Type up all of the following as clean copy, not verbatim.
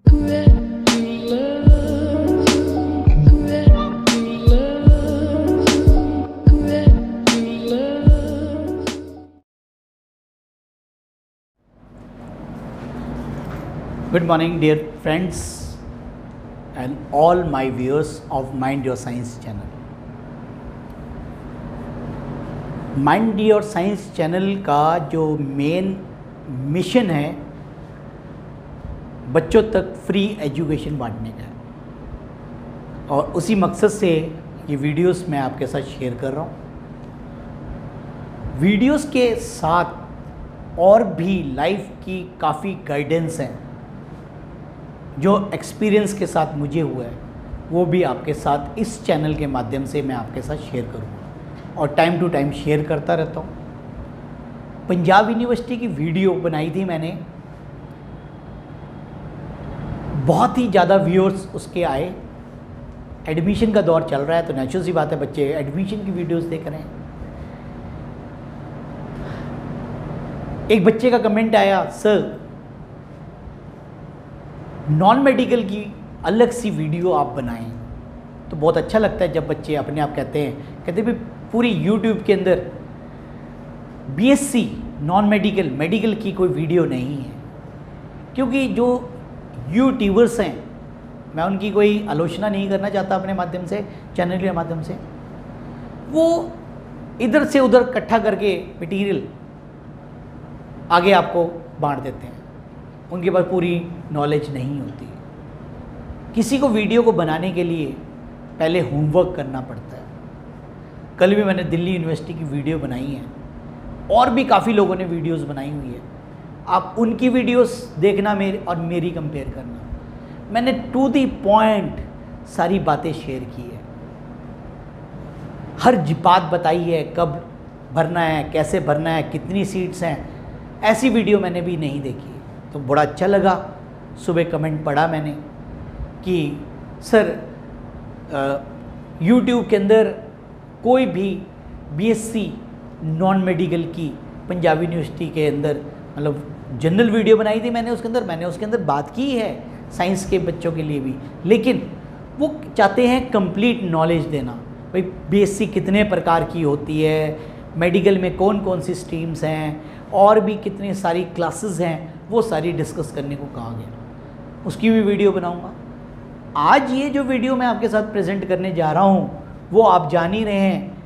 Good morning, dear friends and all my viewers of Mind Your Science channel. Mind Your Science channel का जो main mission है बच्चों तक free education बांटने का है और उसी मकसद से ये वीडियोस मैं आपके साथ शेयर कर रहा हूँ। वीडियोस के साथ और भी लाइफ की काफ़ी गाइडेंस हैं जो एक्सपीरियंस के साथ मुझे हुआ है, वो भी आपके साथ इस चैनल के माध्यम से मैं आपके साथ शेयर करूँगा और टाइम टू टाइम शेयर करता रहता हूँ। पंजाब यूनिवर्सिटी की वीडियो बनाई थी मैंने, बहुत ही ज़्यादा व्यूअर्स उसके आए। एडमिशन का दौर चल रहा है तो नेचुरल सी बात है बच्चे एडमिशन की वीडियोस देख रहे हैं। एक बच्चे का कमेंट आया, सर नॉन मेडिकल की अलग सी वीडियो आप बनाएं। तो बहुत अच्छा लगता है जब बच्चे अपने आप कहते भी पूरी यूट्यूब के अंदर बीएससी नॉन मेडिकल मेडिकल की कोई वीडियो नहीं है। क्योंकि जो यूट्यूबर्स हैं, मैं उनकी कोई आलोचना नहीं करना चाहता अपने माध्यम से, चैनल के माध्यम से, वो इधर से उधर इकट्ठा करके मटेरियल आगे आपको बांट देते हैं, उनके पास पूरी नॉलेज नहीं होती। किसी को वीडियो को बनाने के लिए पहले होमवर्क करना पड़ता है। कल भी मैंने दिल्ली यूनिवर्सिटी की वीडियो बनाई है और भी काफ़ी लोगों ने वीडियोस बनाई हुई है। आप उनकी वीडियोस देखना और मेरी कंपेयर करना। मैंने टू दी पॉइंट सारी बातें शेयर की है, हर बात बताई है, कब भरना है, कैसे भरना है, कितनी सीट्स हैं। ऐसी वीडियो मैंने भी नहीं देखी। तो बड़ा अच्छा लगा, सुबह कमेंट पढ़ा मैंने कि सर YouTube के अंदर कोई भी बीएससी नॉन मेडिकल की पंजाब यूनिवर्सिटी के अंदर मतलब जनरल वीडियो बनाई थी मैंने उसके अंदर बात की है साइंस के बच्चों के लिए भी, लेकिन वो चाहते हैं कंप्लीट नॉलेज देना। भाई बीएससी कितने प्रकार की होती है, मेडिकल में कौन कौन सी स्ट्रीम्स हैं और भी कितनी सारी क्लासेस हैं, वो सारी डिस्कस करने को कहा गया। उसकी भी वीडियो बनाऊंगा। आज ये जो वीडियो मैं आपके साथ प्रेजेंट करने जा रहा हूँ वो आप जान ही रहे हैं,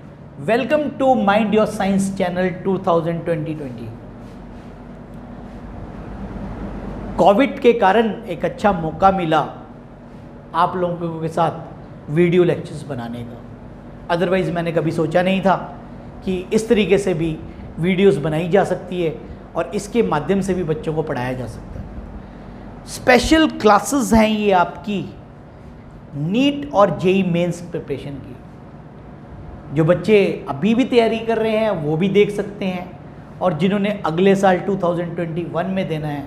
welcome to mind your science channel 2020। COVID के कारण एक अच्छा मौका मिला आप लोगों के साथ वीडियो लेक्चर्स बनाने का। अदरवाइज़ मैंने कभी सोचा नहीं था कि इस तरीके से भी वीडियोस बनाई जा सकती है और इसके माध्यम से भी बच्चों को पढ़ाया जा सकता है। स्पेशल क्लासेस हैं ये आपकी नीट और जेईई मेंस प्रिपरेशन की। जो बच्चे अभी भी तैयारी कर रहे हैं वो भी देख सकते हैं और जिन्होंने अगले साल 2021 में देना है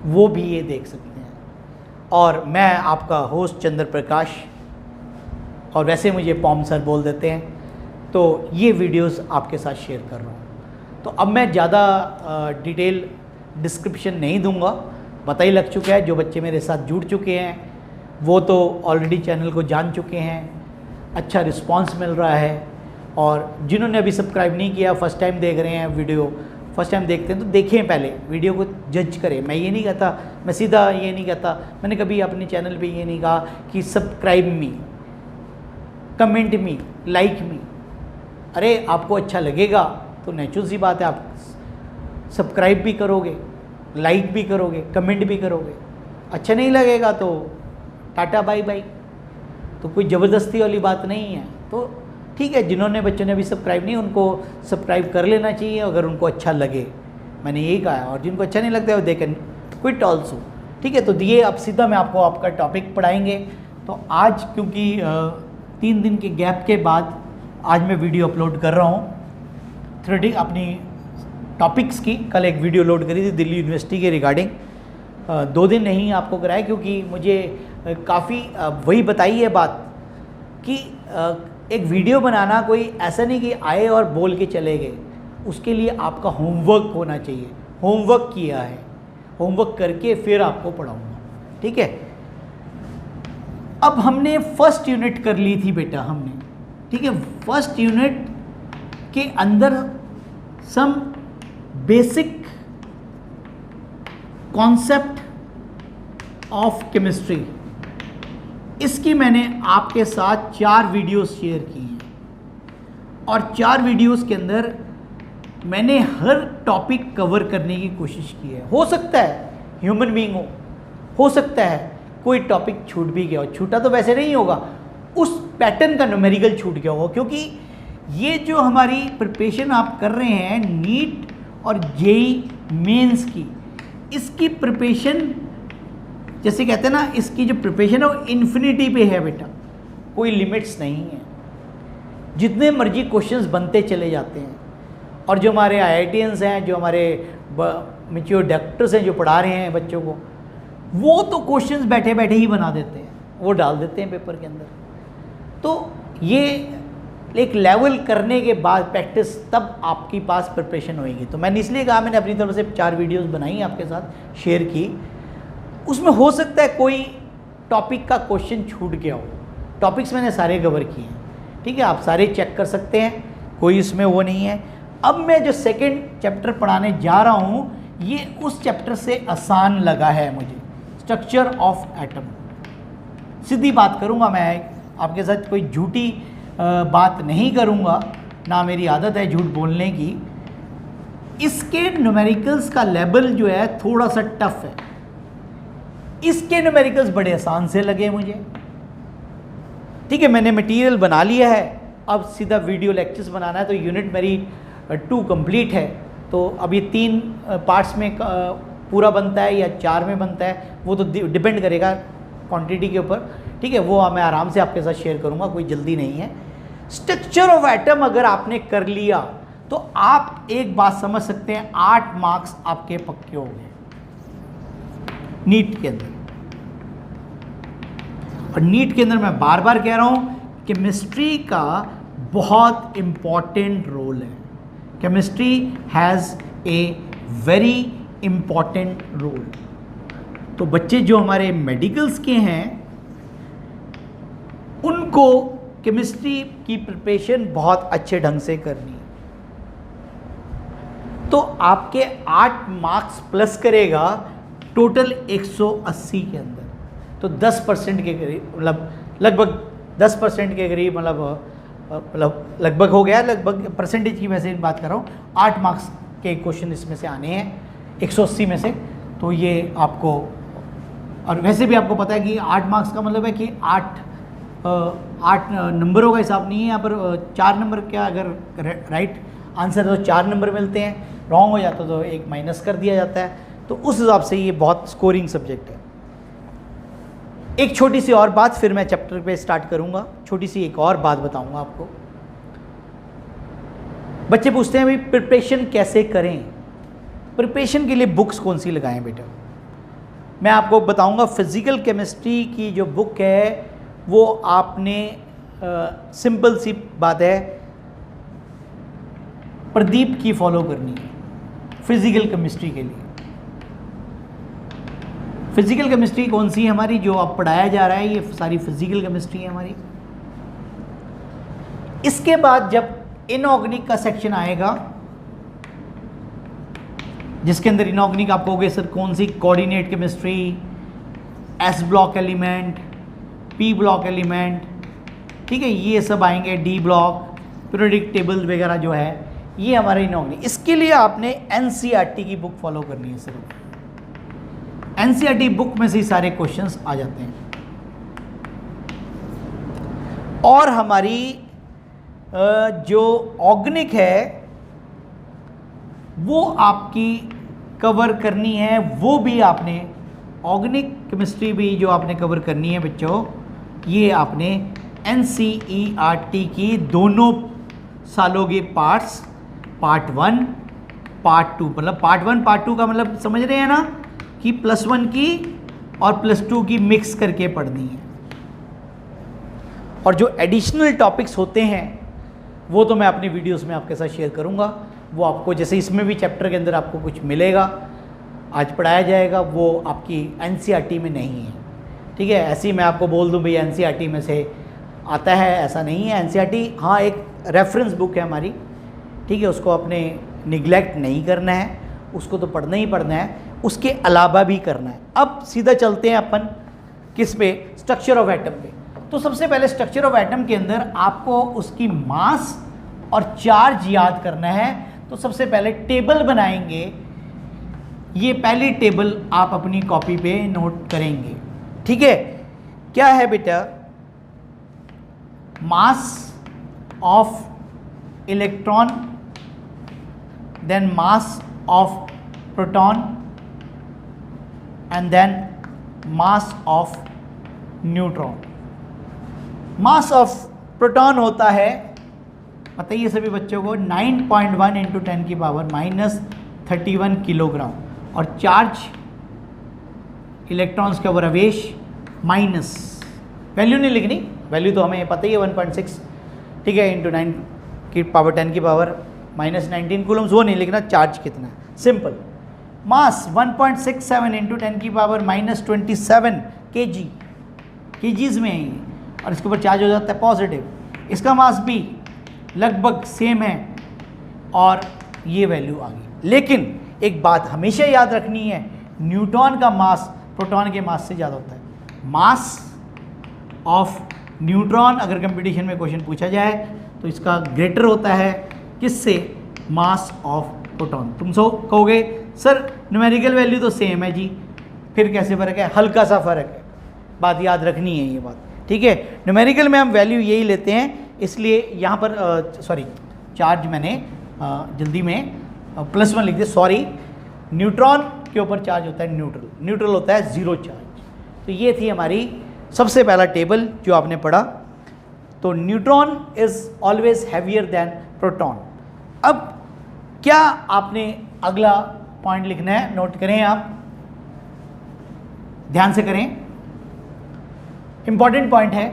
वो भी ये देख सकते हैं। और मैं आपका होस्ट चंद्र प्रकाश, और वैसे मुझे पॉम सर बोल देते हैं, तो ये वीडियोस आपके साथ शेयर कर रहा हूँ। तो अब मैं ज़्यादा डिटेल डिस्क्रिप्शन नहीं दूंगा, पता ही लग चुका है। जो बच्चे मेरे साथ जुड़ चुके हैं वो तो ऑलरेडी चैनल को जान चुके हैं, अच्छा रिस्पांस मिल रहा है। और जिन्होंने अभी सब्सक्राइब नहीं किया, फर्स्ट टाइम देख रहे हैं वीडियो, फर्स्ट टाइम देखते हैं तो देखें, पहले वीडियो को जज करें। मैं ये नहीं कहता, मैं सीधा ये नहीं कहता, मैंने कभी अपने चैनल पे ये नहीं कहा कि सब्सक्राइब मी, कमेंट मी, लाइक मी। अरे आपको अच्छा लगेगा तो नेचुरल सी बात है आप सब्सक्राइब भी करोगे, लाइक भी करोगे, कमेंट भी करोगे। अच्छा नहीं लगेगा तो टाटा बाय बाय। तो कोई ज़बरदस्ती वाली बात नहीं है। तो ठीक है, जिन्होंने बच्चों ने अभी सब्सक्राइब नहीं उनको सब्सक्राइब कर लेना चाहिए अगर उनको अच्छा लगे, मैंने यही कहा है। और जिनको अच्छा नहीं लगता है वो दे कैन क्विट ऑल्सो। ठीक है, तो दिए अब सीधा मैं आपको आपका टॉपिक पढ़ाएंगे। तो आज क्योंकि 3 दिन के गैप के बाद आज मैं वीडियो अपलोड कर रहा हूँ थ्रेडिंग अपनी टॉपिक्स की। कल एक वीडियो लोड करी थी दिल्ली यूनिवर्सिटी के रिगार्डिंग, 2 दिन नहीं आपको कराया क्योंकि मुझे काफ़ी वही बताई है बात कि एक वीडियो बनाना कोई ऐसा नहीं कि आए और बोल के चले गए, उसके लिए आपका होमवर्क होना चाहिए। होमवर्क किया है, होमवर्क करके फिर आपको पढ़ाऊँगा। ठीक है। अब हमने फर्स्ट यूनिट कर ली थी बेटा हमने, ठीक है। फर्स्ट यूनिट के अंदर some basic concept of chemistry, इसकी मैंने आपके साथ 4 वीडियोस शेयर की हैं और 4 वीडियोस के अंदर मैंने हर टॉपिक कवर करने की कोशिश की है। हो सकता है ह्यूमन बीइंग हो सकता है कोई टॉपिक छूट भी गया हो, छूटा तो वैसे नहीं होगा, उस पैटर्न का न्यूमेरिकल छूट गया होगा, क्योंकि ये जो हमारी प्रिपरेशन आप कर रहे हैं नीट और जेई मेंस की, इसकी प्रिपरेशन जैसे कहते हैं ना, इसकी जो प्रिपरेशन है वो इन्फिनिटी पे है बेटा, कोई लिमिट्स नहीं है, जितने मर्जी क्वेश्चंस बनते चले जाते हैं। और जो हमारे IITians हैं, जो हमारे मैच्योर डॉक्टर्स हैं जो पढ़ा रहे हैं बच्चों को, वो तो क्वेश्चंस बैठे बैठे ही बना देते हैं, वो डाल देते हैं पेपर के अंदर। तो ये एक लेवल करने के बाद प्रैक्टिस, तब आपके पास प्रिपरेशन होएगी। तो मैंने इसलिए कहा, मैंने अपनी तरफ से 4 वीडियोस बनाई आपके साथ शेयर की, उसमें हो सकता है कोई टॉपिक का क्वेश्चन छूट गया हो। टॉपिक्स मैंने सारे कवर किए हैं, ठीक है, आप सारे चेक कर सकते हैं, कोई इसमें वो नहीं है। अब मैं जो सेकंड चैप्टर पढ़ाने जा रहा हूँ, ये उस चैप्टर से आसान लगा है मुझे, स्ट्रक्चर ऑफ एटम। सीधी बात करूँगा मैं, आपके साथ कोई झूठी बात नहीं करूँगा, ना मेरी आदत है झूठ बोलने की। इसके न्यूमेरिकल्स का लेवल जो है थोड़ा सा टफ है, इसके न्यूमेरिकल्स बड़े आसान से लगे मुझे, ठीक है। मैंने मटेरियल बना लिया है, अब सीधा वीडियो लेक्चर्स बनाना है। तो यूनिट मेरी 2 कंप्लीट है, तो अब ये 3 पार्ट्स में पूरा बनता है या 4 में बनता है, वो तो डिपेंड करेगा क्वांटिटी के ऊपर, ठीक है। वो मैं आराम से आपके साथ शेयर करूँगा, कोई जल्दी नहीं है। स्ट्रक्चर ऑफ एटम अगर आपने कर लिया तो आप एक बात समझ सकते हैं, 8 मार्क्स आपके पक्के हो गए नीट के अंदर। और नीट के अंदर मैं बार बार कह रहा हूं, केमिस्ट्री का बहुत इंपॉर्टेंट रोल है। Chemistry has a very important role. तो बच्चे जो हमारे मेडिकल्स के हैं, उनको केमिस्ट्री की प्रिपरेशन बहुत अच्छे ढंग से करनी है। तो आपके 8 मार्क्स प्लस करेगा टोटल 180 के अंदर, तो 10% के करीब, मतलब लगभग 10% के करीब, मतलब लगभग हो गया, लगभग परसेंटेज की वैसे बात कर रहा हूँ। 8 मार्क्स के क्वेश्चन इसमें से आने हैं 180 में से। तो ये आपको, और वैसे भी आपको पता है कि 8 मार्क्स का मतलब है कि 8 नंबरों का हिसाब नहीं है यहाँ पर। 4 नंबर क्या, अगर राइट आंसर है तो 4 नंबर मिलते हैं, रॉन्ग हो जाता तो 1 माइनस कर दिया जाता है। तो उस हिसाब से ये बहुत स्कोरिंग सब्जेक्ट है। एक छोटी सी और बात, फिर मैं चैप्टर पे स्टार्ट करूंगा। छोटी सी एक और बात बताऊंगा आपको। बच्चे पूछते हैं भाई प्रिपरेशन कैसे करें, प्रिपरेशन के लिए बुक्स कौन सी लगाएं बेटा। मैं आपको बताऊंगा, फिजिकल केमिस्ट्री की जो बुक है वो आपने सिंपल सी बात है, प्रदीप की फॉलो करनी है फिजिकल केमिस्ट्री के लिए। फिजिकल केमिस्ट्री कौन सी है हमारी, जो अब पढ़ाया जा रहा है, ये सारी फिजिकल केमिस्ट्री है हमारी। इसके बाद जब इनऑर्गेनिक का सेक्शन आएगा, जिसके अंदर इनऑर्गेनिक आप कहोगे सर कौन सी, coordinate chemistry, s block element, p block element, ठीक है, ये सब आएंगे, डी ब्लॉक, पीरियोडिक टेबल वगैरह जो है, ये हमारे इनऑर्गेनिक। इसके लिए आपने एनसीईआरटी की बुक फॉलो करनी है सिर्फ। एनसीईआरटी बुक में से ही सारे क्वेश्चंस आ जाते हैं। और हमारी जो ऑर्गेनिक है वो आपकी कवर करनी है, वो भी आपने ऑर्गेनिक केमिस्ट्री भी जो आपने कवर करनी है बच्चों, ये आपने एनसीईआरटी की दोनों सालों के पार्ट्स, पार्ट 1 पार्ट 2, मतलब पार्ट 1 पार्ट 2 का मतलब समझ रहे हैं ना कि +1 की और +2 की मिक्स करके पढ़नी है। और जो एडिशनल टॉपिक्स होते हैं वो तो मैं अपनी वीडियोस में आपके साथ शेयर करूंगा। वो आपको जैसे इसमें भी चैप्टर के अंदर आपको कुछ मिलेगा, आज पढ़ाया जाएगा वो आपकी एनसीईआरटी में नहीं है, ठीक है। ऐसे ही मैं आपको बोल दूं भाई एनसीईआरटी में से आता है, ऐसा नहीं है। एनसीईआरटी हाँ एक रेफरेंस बुक है हमारी, ठीक है, उसको आपने निगलेक्ट नहीं करना है, उसको तो पढ़ना ही पढ़ना है, उसके अलावा भी करना है। अब सीधा चलते हैं अपन किस पे, स्ट्रक्चर ऑफ एटम पे। तो सबसे पहले स्ट्रक्चर ऑफ एटम के अंदर आपको उसकी मास और चार्ज याद करना है। तो सबसे पहले टेबल बनाएंगे, ये पहली टेबल आप अपनी कॉपी पे नोट करेंगे, ठीक है। क्या है बेटा, mass of electron, then mass of proton and then mass of neutron. Mass of proton होता है, बताइए सभी बच्चों को, 9.1 इंटू 10 की पावर -31 किलोग्राम। और चार्ज इलेक्ट्रॉन्स का आवेश माइनस, वैल्यू नहीं लिखनी, वैल्यू तो हमें पता ही है 1.6, ठीक है, इंटू 9 की पावर 10 की पावर -19 कूलम्स, वो नहीं लिखना, चार्ज कितना है, सिंपल। मास 1.67 इंटू 10 की पावर -27 kg, केजीज में है ये, और इसके ऊपर चार्ज हो जाता है पॉजिटिव। इसका मास भी लगभग सेम है और ये वैल्यू आ गई। लेकिन एक बात हमेशा याद रखनी है, न्यूट्रॉन का मास प्रोटॉन के मास से ज़्यादा होता है। मास ऑफ न्यूट्रॉन अगर कंपटीशन में क्वेश्चन पूछा जाए तो इसका ग्रेटर होता है किससे, मास ऑफ प्रोटॉन। तुम सब कहोगे सर न्यूमेरिकल वैल्यू तो सेम है जी, फिर कैसे फ़र्क है, हल्का सा फ़र्क है, बात याद रखनी है ये बात, ठीक है। न्यूमेरिकल में हम वैल्यू यही लेते हैं, इसलिए यहाँ पर सॉरी चार्ज मैंने जल्दी में +1 लिख दिया, सॉरी। न्यूट्रॉन के ऊपर चार्ज होता है न्यूट्रल, न्यूट्रल होता है ज़ीरो चार्ज। तो ये थी हमारी सबसे पहला टेबल जो आपने पढ़ा। तो neutron is always heavier than proton. अब क्या आपने अगला पॉइंट लिखना है, नोट करें आप, ध्यान से करें, इंपॉर्टेंट पॉइंट है,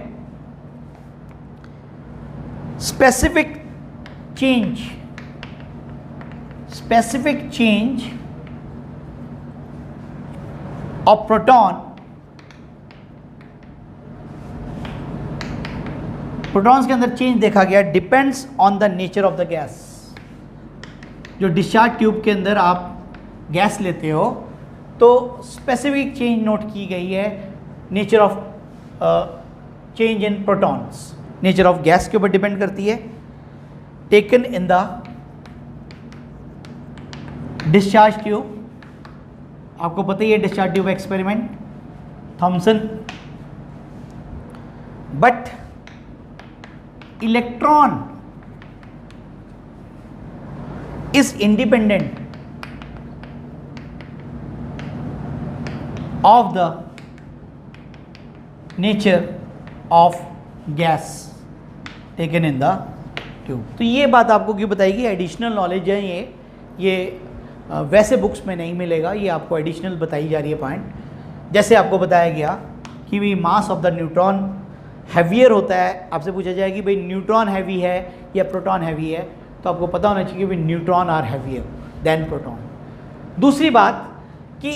specific change of proton, protons के अंदर चेंज देखा गया, depends on the nature of the gas. जो डिस्चार्ज ट्यूब के अंदर आप गैस लेते हो तो स्पेसिफिक चेंज नोट की गई है, nature of change in protons, nature of gas के ऊपर डिपेंड करती है। Taken in the discharge tube, आपको पता ही है discharge tube experiment, Thomson. But electron is independent of the nature of gas taken in the tube। तो ये बात आपको क्यों बताएगी, एडिशनल नॉलेज है ये वैसे बुक्स में नहीं मिलेगा, ये आपको एडिशनल बताई जा रही है पॉइंट। जैसे आपको बताया गया कि भाई mass of the neutron heavier होता है, आपसे पूछा जाए कि भाई न्यूट्रॉन हैवी है या प्रोटॉन हैवी है, तो आपको पता होना चाहिए कि neutron are heavier than proton. दूसरी बात कि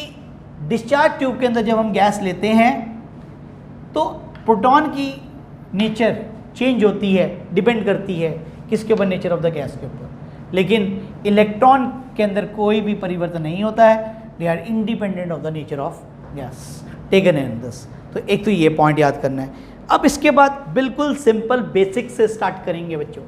डिस्चार्ज ट्यूब के अंदर जब हम गैस लेते हैं तो प्रोटॉन की नेचर चेंज होती है, डिपेंड करती है किसके ऊपर, नेचर ऑफ द गैस के ऊपर। लेकिन इलेक्ट्रॉन के अंदर कोई भी परिवर्तन नहीं होता है, they are independent of the nature of gas taken in this. तो एक तो ये पॉइंट याद करना है। अब इसके बाद बिल्कुल सिंपल बेसिक से स्टार्ट करेंगे बच्चों,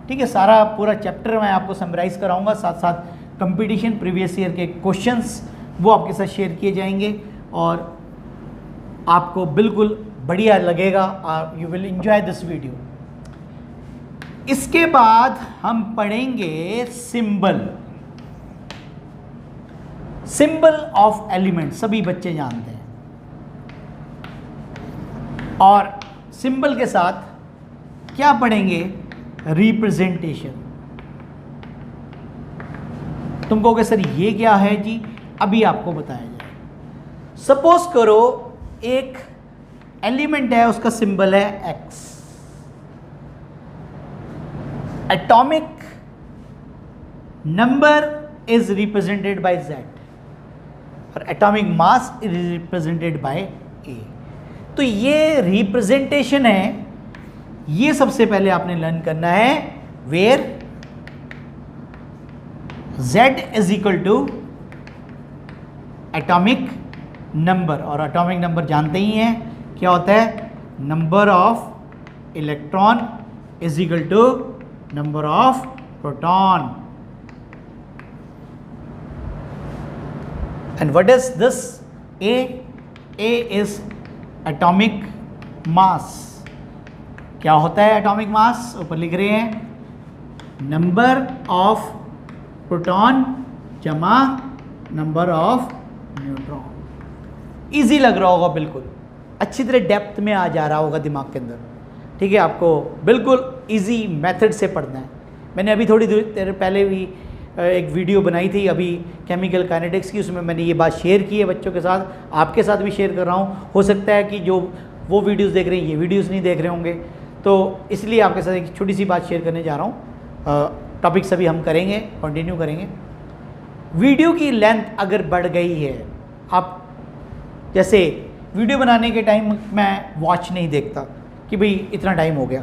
ठीक है। सारा पूरा चैप्टर मैं आपको समराइज़ कराऊंगा, साथ साथ कंपटीशन प्रीवियस ईयर के क्वेश्चंस वो आपके साथ शेयर किए जाएंगे और आपको बिल्कुल बढ़िया लगेगा, you will enjoy this video. इसके बाद हम पढ़ेंगे सिंबल ऑफ एलिमेंट, सभी बच्चे जानते हैं। और सिंबल के साथ क्या पढ़ेंगे, रिप्रेजेंटेशन। तुम कहोगे सर ये क्या है जी, अभी आपको बताया जाए। सपोज करो एक एलिमेंट है, उसका सिंबल है X, atomic number is represented by Z. और atomic mass is represented by A. तो ये रिप्रेजेंटेशन है, ये सबसे पहले आपने लर्न करना है, where Z is equal to atomic number, और एटॉमिक नंबर जानते ही हैं क्या होता है, number of electron is equal to number of proton. And what is this A? A is atomic mass. क्या होता है एटॉमिक मास? ऊपर लिख रहे हैं, नंबर ऑफ प्रोटॉन जमा नंबर ऑफ न्यूट्रॉन। इजी लग रहा होगा, बिल्कुल अच्छी तरह डेप्थ में आ जा रहा होगा दिमाग के अंदर, ठीक है। आपको बिल्कुल इजी मेथड से पढ़ना है। मैंने अभी थोड़ी देर पहले भी एक वीडियो बनाई थी अभी केमिकल काइनेटिक्स की, उसमें मैंने ये बात शेयर की है बच्चों के साथ, आपके साथ भी शेयर कर रहा हूँ। हो सकता है कि जो वो वीडियोस देख रहे हैं ये वीडियोस नहीं देख रहे होंगे, तो इसलिए आपके साथ एक छोटी सी बात शेयर करने जा रहा हूँ। टॉपिक्स अभी हम करेंगे, कंटिन्यू करेंगे। वीडियो की लेंथ अगर बढ़ गई है, आप जैसे वीडियो बनाने के टाइम मैं वॉच नहीं देखता कि भाई इतना टाइम हो गया,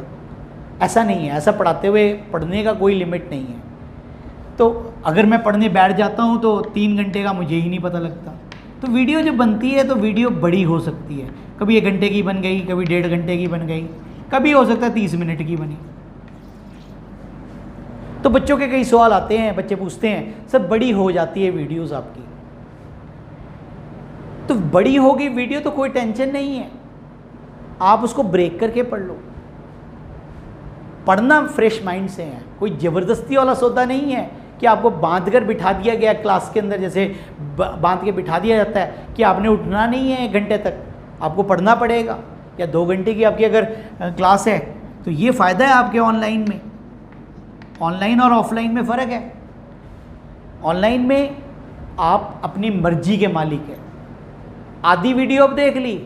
ऐसा नहीं है। ऐसा पढ़ाते हुए पढ़ने का कोई लिमिट नहीं है। तो अगर मैं पढ़ने बैठ जाता हूँ तो 3 घंटे का मुझे ही नहीं पता लगता। तो वीडियो जब बनती है तो वीडियो बड़ी हो सकती है, कभी 1 घंटे की बन गई, कभी 1.5 घंटे की बन गई, कभी हो सकता है 30 मिनट की बनी। तो बच्चों के कई सवाल आते हैं, बच्चे पूछते हैं सर बड़ी हो जाती है वीडियोस आपकी, तो बड़ी होगी वीडियो तो कोई टेंशन नहीं है, आप उसको ब्रेक करके पढ़ लो। पढ़ना फ्रेश माइंड से है, कोई ज़बरदस्ती वाला सौदा नहीं है कि आपको बांध कर बिठा दिया गया क्लास के अंदर, जैसे बांध के बिठा दिया जाता है कि आपने उठना नहीं है 1 घंटे तक, आपको पढ़ना पड़ेगा। या 2 घंटे की आपकी अगर क्लास है तो ये फ़ायदा है आपके ऑनलाइन में। ऑनलाइन और ऑफलाइन में फ़र्क है। ऑनलाइन में आप अपनी मर्जी के मालिक हैं। आधी वीडियो अब देख ली,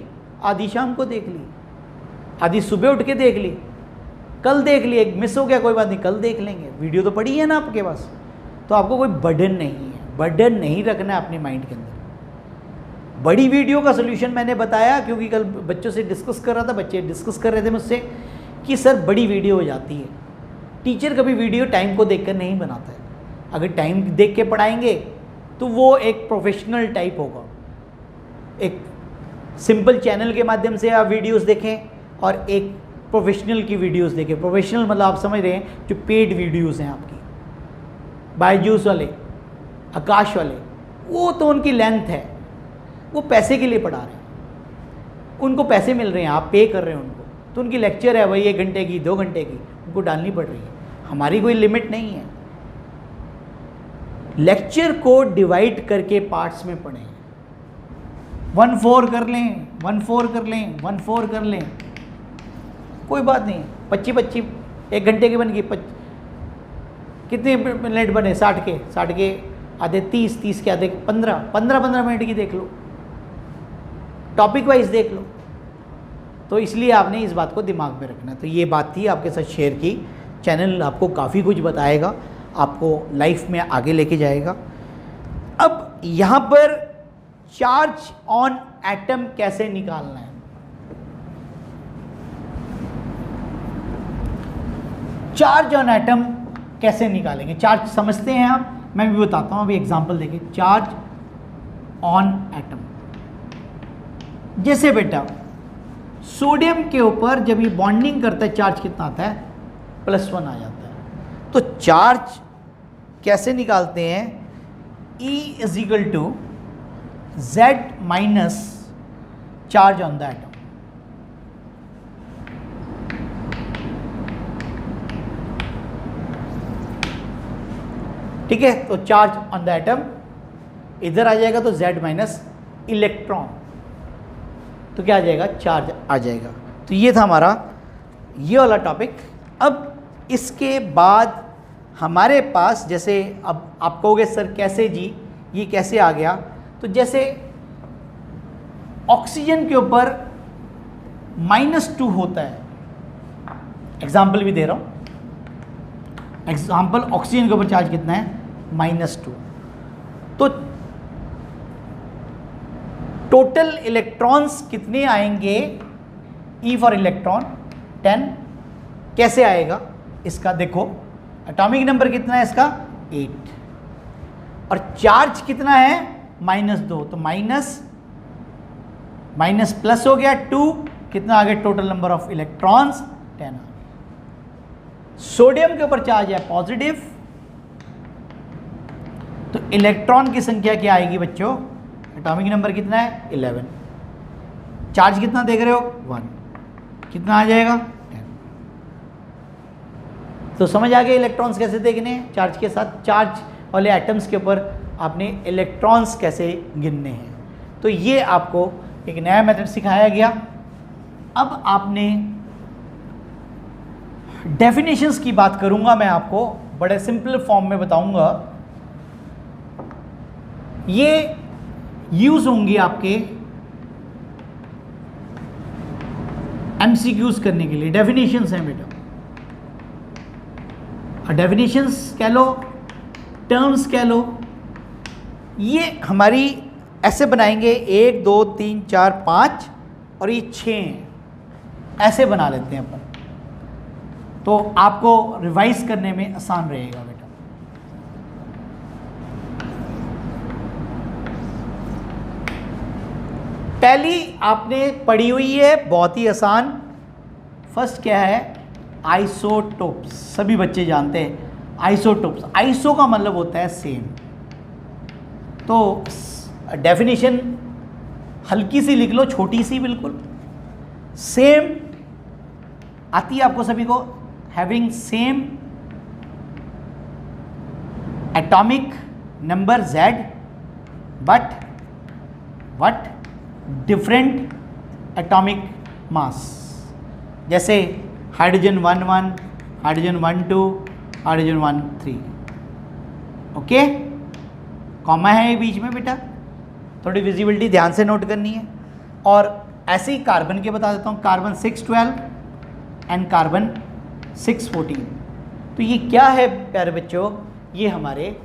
आधी शाम को देख ली, आधी सुबह उठ के देख ली, कल देख ली, एक मिस हो गया कोई बात नहीं, कल देख लेंगे। वीडियो तो पड़ी है ना आपके पास, तो आपको कोई बर्डन नहीं है, बर्डन नहीं रखना है अपने माइंड के अंदर। बड़ी वीडियो का सोल्यूशन मैंने बताया, क्योंकि कल बच्चों से डिस्कस कर रहा था, बच्चे डिस्कस कर रहे थे मुझसे कि सर बड़ी वीडियो हो जाती है। टीचर कभी वीडियो टाइम को देखकर नहीं बनाता है। अगर टाइम देख के पढ़ाएंगे तो वो एक प्रोफेशनल टाइप होगा। एक सिंपल चैनल के माध्यम से आप वीडियोस देखें और एक प्रोफेशनल की वीडियोस देखें। प्रोफेशनल मतलब आप समझ रहे हैं जो पेड वीडियोस हैं आपकी, बायजूस वाले, आकाश वाले, वो तो उनकी लेंथ है, वो पैसे के लिए पढ़ा रहे हैं, उनको पैसे मिल रहे हैं, आप पे कर रहे हैं उनको, तो उनकी लेक्चर है वही 1 घंटे की 2 घंटे की, उनको डालनी पड़ रही है। हमारी कोई लिमिट नहीं है। लेक्चर को डिवाइड करके पार्ट्स में पढ़ें, 1/4 कर लें, 1/4 कर लें, 1/4 कर लें, कोई बात नहीं। 25 1 घंटे की बन गई, कितने मिनट बने? 60 के आधे 30 के आधे 15 मिनट की देख लो, टॉपिक वाइज देख लो। तो इसलिए आपने इस बात को दिमाग में रखना। तो ये बात थी आपके साथ शेयर की। चैनल आपको काफ़ी कुछ बताएगा, आपको लाइफ में आगे लेके जाएगा। अब यहाँ पर चार्ज ऑन एटम कैसे निकालना है? चार्ज ऑन एटम कैसे निकालेंगे? चार्ज समझते हैं आप, मैं भी बताता हूँ। अभी एग्जांपल देखिए, चार्ज ऑन एटम। जैसे बेटा सोडियम के ऊपर जब ये बॉन्डिंग करता है चार्ज कितना आता है? +1 आ जाता है। तो चार्ज कैसे निकालते हैं? E = Z- charge on the atom. ठीक है, तो चार्ज ऑन द एटम इधर आ जाएगा तो Z- इलेक्ट्रॉन, तो क्या आ जाएगा? चार्ज आ जाएगा। तो ये था हमारा ये वाला टॉपिक। अब इसके बाद हमारे पास, जैसे अब आप कहोगे सर कैसे जी, ये कैसे आ गया? तो जैसे ऑक्सीजन के ऊपर -2 होता है, एग्जाम्पल भी दे रहा हूँ। एग्जाम्पल, ऑक्सीजन के ऊपर चार्ज कितना है? -2। तो टोटल इलेक्ट्रॉन्स कितने आएंगे, ई फॉर इलेक्ट्रॉन 10, कैसे आएगा इसका देखो, एटॉमिक नंबर कितना है इसका 8, और चार्ज कितना है -2, तो माइनस प्लस हो गया 2, कितना आ गया total number of electrons 10। Sodium के ऊपर चार्ज है पॉजिटिव, तो इलेक्ट्रॉन की संख्या क्या आएगी बच्चों, एटॉमिक नंबर कितना है 11, चार्ज कितना देख रहे हो 1, कितना आ जाएगा 10। तो समझ आ गया इलेक्ट्रॉन्स कैसे देखने हैं, चार्ज के साथ, चार्ज वाले एटम्स के ऊपर आपने इलेक्ट्रॉन्स कैसे गिनने हैं। तो ये आपको एक नया मेथड सिखाया गया। अब आपने डेफिनेशंस की बात करूंगा मैं, आपको बड़े सिंपल फॉर्म में बताऊंगा, ये यूज होंगी आपके एमसीक्यूज करने के लिए। डेफिनेशंस हैं बेटा, डेफिनेशंस कह लो, टर्म्स कह लो, ये हमारी ऐसे बनाएंगे 1 2 3 4 5 और ये 6 हैं, ऐसे बना लेते हैं अपन, तो आपको रिवाइज करने में आसान रहेगा बेटा। पहली आपने पढ़ी हुई है, बहुत ही आसान, फर्स्ट क्या है, आइसोटोप्स, सभी बच्चे जानते हैं आइसोटोप्स। आइसो का मतलब होता है सेम, तो डेफिनेशन हल्की सी लिख लो, छोटी सी बिल्कुल, सेम आती है आपको सभी को, having same atomic number Z but different atomic mass, जैसे hydrogen 1 hydrogen 1 hydrogen 1 3, okay, comma है ये बीच में बेटा, थोड़ी विजिबिलिटी ध्यान से नोट करनी है। और ऐसे ही कार्बन के बता देता हूँ, कार्बन 612 एंड कार्बन 614। तो ये क्या है प्यारे बच्चों, ये हमारे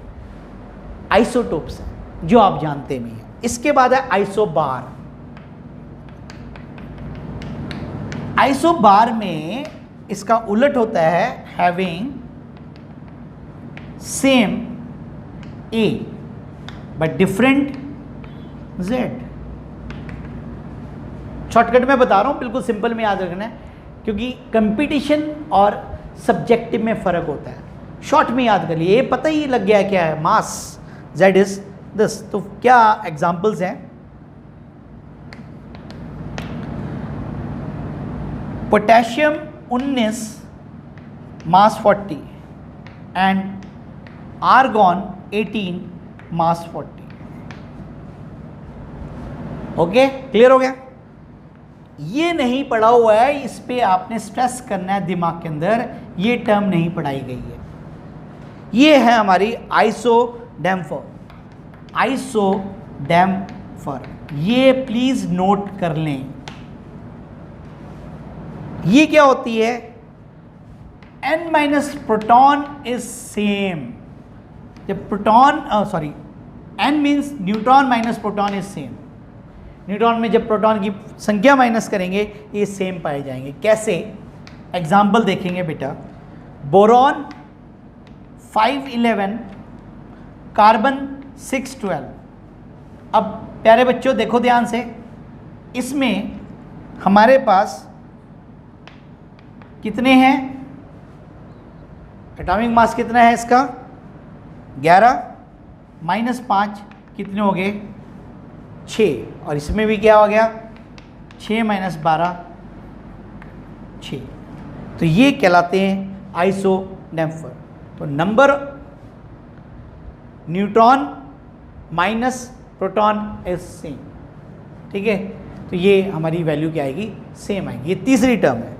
आइसोटोप्स हैं जो आप जानते भी हैं। इसके बाद है आइसोबार। आइसोबार में इसका उलट होता है, having same A but different Z। Shortcut में बता रहा हूं, बिल्कुल सिंपल में याद रखना है, क्योंकि कंपटीशन और सब्जेक्टिव में फर्क होता है। शॉर्ट में याद कर लिए, ये पता ही लग गया क्या है, मास Z इज दिस। तो क्या एग्जांपल्स हैं, potassium 19 mass 40 and argon 18 mass 40। Okay, clear हो गया। ये नहीं पढ़ा हुआ है, इस पे आपने स्ट्रेस करना है दिमाग के अंदर, ये टर्म नहीं पढ़ाई गई है। ये है हमारी आइसोडेम्फर। आइसोडेम्फर, ये प्लीज नोट कर लें। ये क्या होती है, n minus proton is same. जब proton n means neutron minus proton is same. Neutron में जब प्रोटॉन की संख्या माइनस करेंगे ये सेम पाए जाएंगे। कैसे, एग्जाम्पल देखेंगे बेटा, बोरॉन 511 कार्बन 612। अब प्यारे बच्चों देखो ध्यान से, इसमें हमारे पास कितने हैं, एटॉमिक मास कितना है इसका 11 -5 कितने हो गए 6, और इसमें भी क्या हो गया 6 - 12 6। तो ये कहलाते हैं आइसोडेम्फर। तो number neutron minus proton is same, ठीक है। तो ये हमारी वैल्यू क्या आएगी, सेम आएगी। ये तीसरी टर्म है।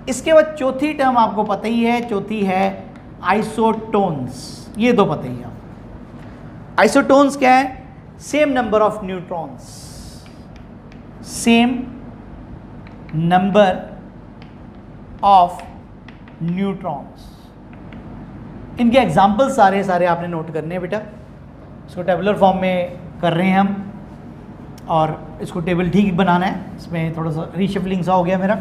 इसके बाद चौथी टर्म आपको पता ही है, चौथी है आइसोटोन्स। ये दो पता ही है आपको। आइसोटोन्स क्या है, same number of neutrons, same number of neutrons. इनके एग्जाम्पल सारे आपने नोट करने हैं बेटा। इसको टेबुलर फॉर्म में कर रहे हैं हम। और इसको टेबल ठीक बनाना है, इसमें थोड़ा सा रीशफलिंग सा हो गया मेरा।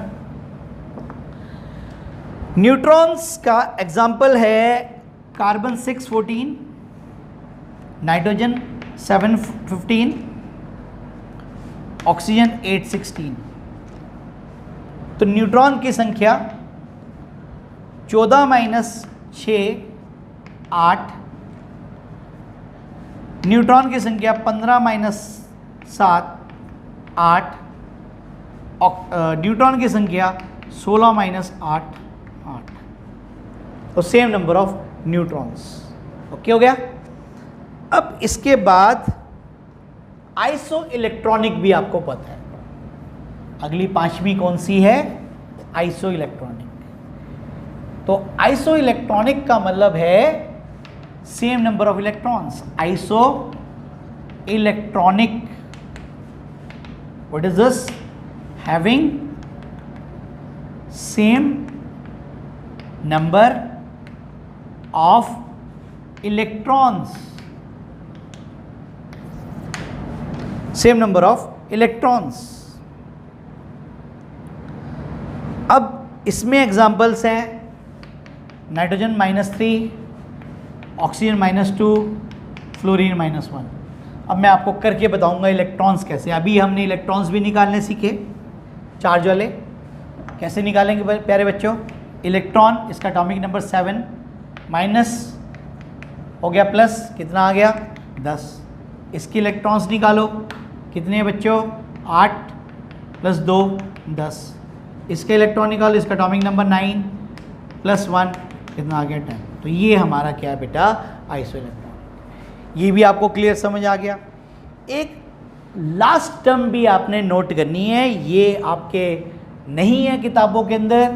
न्यूट्रॉन्स का एग्जाम्पल है कार्बन 614, नाइट्रोजन 715, ऑक्सीजन 816। तो न्यूट्रॉन की संख्या 14 - 6 8, न्यूट्रॉन की संख्या 15 - 7 8, न्यूट्रॉन की संख्या 16 - 8 8। तो same number of neutrons. Okay हो गया। अब इसके बाद आइसो इलेक्ट्रॉनिक भी आपको पता है। अगली पांचवी कौन सी है? Iso electronic. तो आइसो इलेक्ट्रॉनिक का मतलब है same number of electrons. Iso electronic, what is this? Having same number of electrons, same number of electrons. अब इसमें एग्जाम्पल्स हैं नाइट्रोजन -3, ऑक्सीजन -2, फ्लोरीन -1। अब मैं आपको करके बताऊंगा इलेक्ट्रॉन्स कैसे। अभी हमने इलेक्ट्रॉन्स भी निकालने सीखे, चार्ज वाले। कैसे निकालेंगे प्यारे बच्चों? इलेक्ट्रॉन, इसका एटॉमिक नंबर 7, माइनस हो गया प्लस, कितना आ गया? 10। इसकी इलेक्ट्रॉन्स निकालो, कितने हैं बच्चों? 8 + 2 10। इसके इलेक्ट्रॉन निकालो, इसका एटॉमिक नंबर 9 + 1 कितना आ गया? 10। तो ये हमारा क्या है बेटा? Iso electronic. ये भी आपको क्लियर समझ आ गया। एक लास्ट टर्म भी आपने नोट करनी है, ये आपके नहीं है किताबों के अंदर,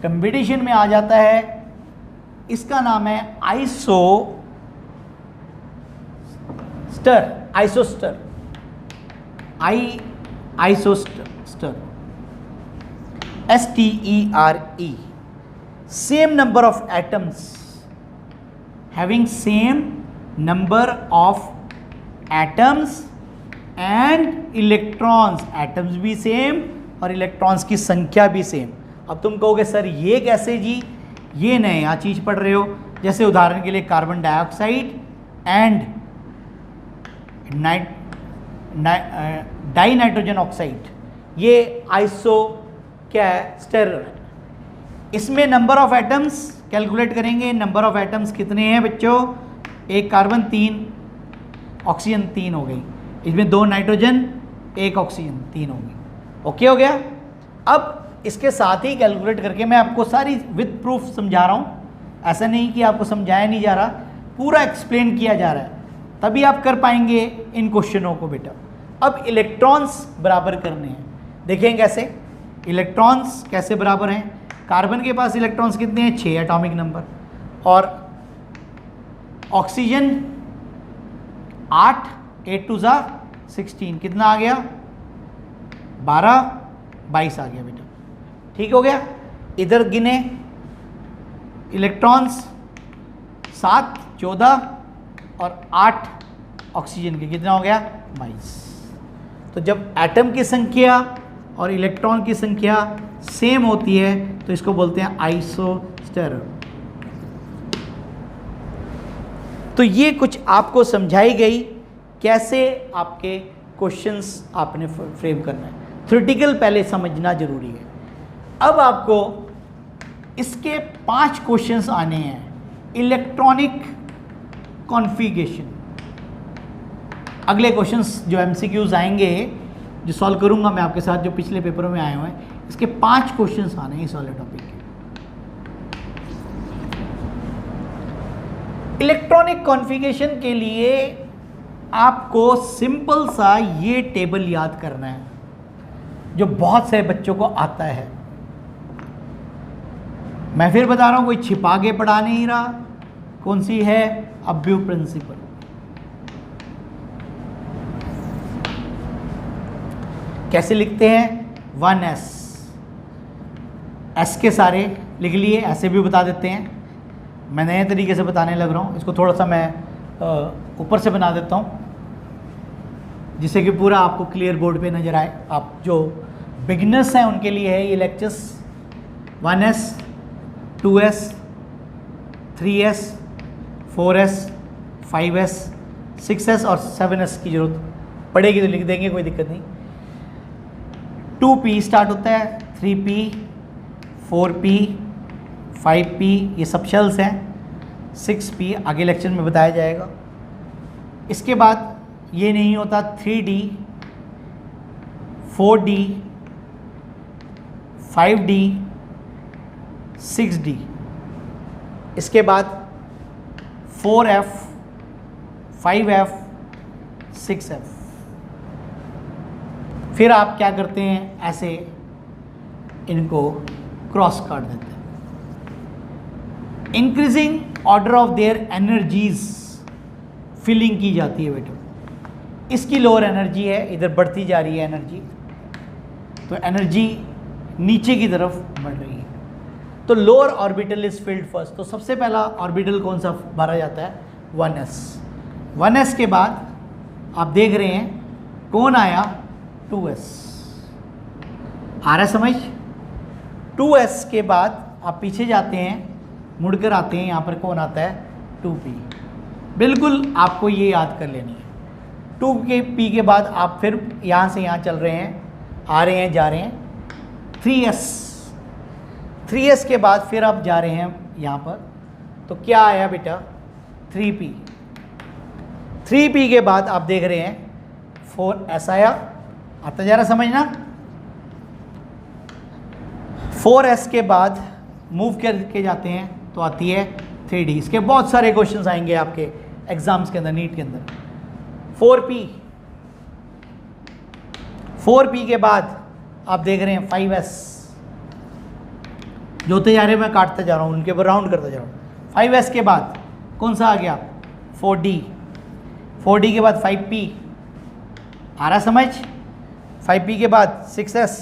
कंपटीशन में आ जाता है। इसका नाम है isoster. Isoster, isoster, STERE। Same number of atoms, having same number of atoms and electrons. Atoms भी सेम और इलेक्ट्रॉन्स की संख्या भी सेम। अब तुम कहोगे सर ये कैसे जी? ये नया चीज पढ़ रहे हो। जैसे उदाहरण के लिए carbon dioxide and die nitrogen oxide, ये आइसो क्या है? स्टेरर। इसमें नंबर ऑफ एटम्स कैलकुलेट करेंगे। नंबर ऑफ एटम्स कितने हैं बच्चों? एक कार्बन 3, ऑक्सीजन 3 हो गई। इसमें 2 नाइट्रोजन, 1 ऑक्सीजन, 3 हो गई। ओके हो गया। अब इसके साथ ही कैलकुलेट करके मैं आपको सारी विद प्रूफ समझा रहा हूँ। ऐसा नहीं कि आपको समझाया नहीं जा रहा, पूरा एक्सप्लेन किया जा रहा है, तभी आप कर पाएंगे इन क्वेश्चनों को बेटा। अब इलेक्ट्रॉन्स बराबर करने हैं, देखें कैसे इलेक्ट्रॉन्स कैसे बराबर हैं। कार्बन के पास इलेक्ट्रॉन्स कितने हैं? 6 एटॉमिक नंबर, और ऑक्सीजन 8, 8 2 16, कितना आ गया? 12 22 आ गया बेटा। ठीक हो गया। इधर गिने इलेक्ट्रॉन्स 7 14 और 8 ऑक्सीजन के, कितना हो गया? 22। तो जब एटम की संख्या और इलेक्ट्रॉन की संख्या सेम होती है तो इसको बोलते हैं आइसोस्टेरर। तो ये कुछ आपको समझाई गई कैसे आपके क्वेश्चंस आपने फ्रेम करना है। थ्योरेटिकल पहले समझना जरूरी है। अब आपको इसके 5 क्वेश्चंस आने हैं। इलेक्ट्रॉनिक कॉन्फ़िगरेशन, अगले क्वेश्चंस जो MCQs आएंगे, जो सॉल्व करूंगा मैं आपके साथ, जो पिछले पेपरों में आए हुए हैं, इसके 5 क्वेश्चंस आने हैं इस वाले टॉपिक के। इलेक्ट्रॉनिक कॉन्फ़िगरेशन के लिए आपको सिंपल सा ये टेबल याद करना है जो बहुत से बच्चों को आता है। मैं फिर बता रहा हूं, कोई छिपा के पढ़ा नहीं रहा। कौन सी है? अब्यू प्रिंसिपल। कैसे लिखते हैं? 1s, s के सारे लिख लिए, ऐसे भी बता देते हैं। मैं नए तरीके से बताने लग रहा हूँ, इसको थोड़ा सा मैं ऊपर से बना देता हूँ। जिससे कि पूरा आपको क्लियर बोर्ड पे नज़र आए। आप जो बिगिनर्स हैं उनके लिए है ये lectures. 1S 2S 3S 4S 5S 6S और 7S की ज़रूरत पड़ेगी तो लिख देंगे, कोई दिक्कत नहीं। 2P स्टार्ट होता है, 3P 4P 5P ये सब शेल्स हैं, 6P आगे लेक्चर में बताया जाएगा। इसके बाद ये नहीं होता 3D 4D 5D 6D। इसके बाद 4F 5F 6F। फिर आप क्या करते हैं, ऐसे इनको क्रॉस काट देते हैं। Increasing order of their energies filling की जाती है बेटा। इसकी लोअर एनर्जी है, इधर बढ़ती जा रही है एनर्जी, तो एनर्जी नीचे की तरफ बढ़ रही है। तो lower orbital is filled first. तो सबसे पहला ऑर्बिटल कौन सा भरा जाता है, 1S। 1S के बाद आप देख रहे हैं कौन आया, 2S। आ रहा है समझ। 2S के बाद आप पीछे जाते हैं, मुड़कर आते हैं, यहाँ पर कौन आता है, 2P। बिल्कुल आपको ये याद कर लेनी है। 2P के बाद आप फिर यहाँ से यहाँ चल रहे हैं, आ रहे हैं, जा रहे हैं, 3S। 3S के बाद फिर आप जा रहे हैं यहाँ पर, तो क्या आया बेटा, 3P। 3P के बाद आप देख रहे हैं 4S आया, आता जा रहा समझना। 4S के बाद मूव करके जाते हैं तो आती है 3D। इसके बहुत सारे क्वेश्चंस आएंगे आपके एग्जाम्स के अंदर, नीट के अंदर। 4P के बाद आप देख रहे हैं 5S। जो होते जा रहे हैं मैं काटता जा रहा हूँ, उनके ऊपर राउंड करता जा रहा हूँ। 5S के बाद कौन सा आ गया, 4D। 4D के बाद 5P, आ रहा समझ। 5P के बाद 6S।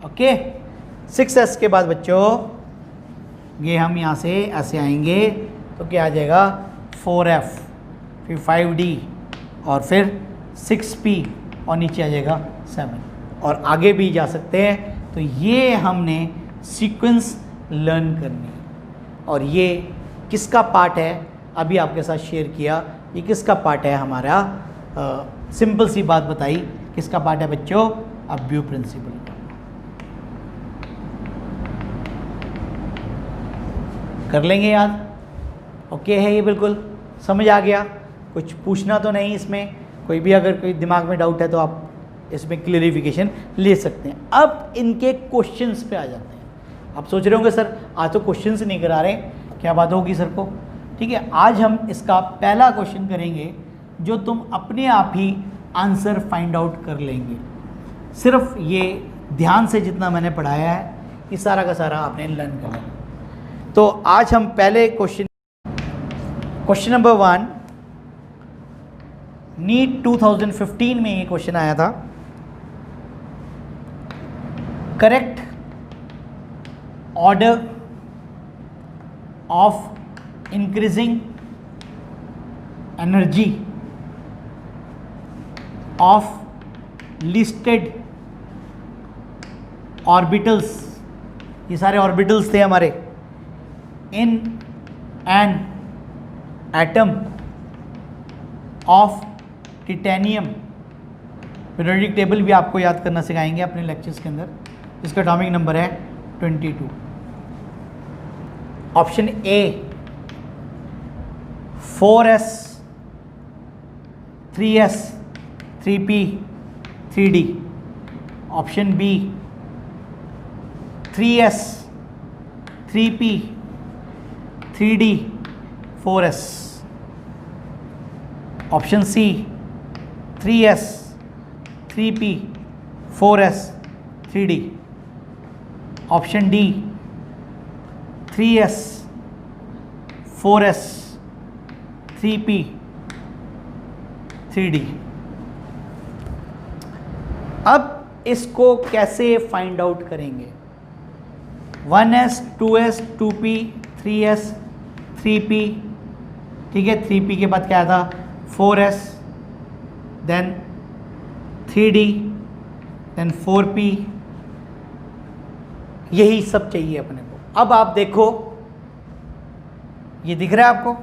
ओके, 6S के बाद बच्चों ये हम यहाँ से ऐसे आएंगे तो क्या आ जाएगा, 4F, फिर 5D और फिर 6P और नीचे आ जाएगा 7 और आगे भी जा सकते हैं। तो ये हमने सीक्वेंस लर्न करनी है। और ये किसका पार्ट है, अभी आपके साथ शेयर किया, ये किसका पार्ट है हमारा, सिंपल सी बात बताई, किसका पार्ट है बच्चों, अब्यू प्रिंसिपल। कर लेंगे याद, ओके है ये, बिल्कुल समझ आ गया। कुछ पूछना तो नहीं इसमें, कोई भी अगर कोई दिमाग में डाउट है तो आप इसमें क्लियरिफिकेशन ले सकते हैं। अब इनके क्वेश्चंस पे आ जाते हैं। आप सोच रहे होंगे सर आज तो क्वेश्चंस नहीं करा रहे, क्या बात होगी सर को। ठीक है, आज हम इसका पहला क्वेश्चन करेंगे जो तुम अपने आप ही आंसर फाइंड आउट कर लेंगे। सिर्फ ये ध्यान से जितना मैंने पढ़ाया है ये सारा का सारा आपने लर्न करना है। तो आज हम पहले क्वेश्चन नंबर 1, नीट 2015 में ये क्वेश्चन आया था। Correct order of increasing energy of listed orbitals, ये सारे ऑर्बिटल्स थे हमारे, in an atom of titanium. Periodic table भी आपको याद करना सिखाएंगे अपने लेक्चर्स के अंदर, जिसका एटॉमिक नंबर है 22। Option A 4S 3S 3P 3D। Option B 3S 3P 3D 4S। Option C 3S 3P 4S 3D। Option D 3S 4S 3P 3D। अब इसको कैसे फाइंड आउट करेंगे, 1S 2S 2P 3S 3P, ठीक है। 3P के बाद क्या था, 4S then 3D, then 4P, यही सब चाहिए अपने को। अब आप देखो, ये दिख रहा है आपको,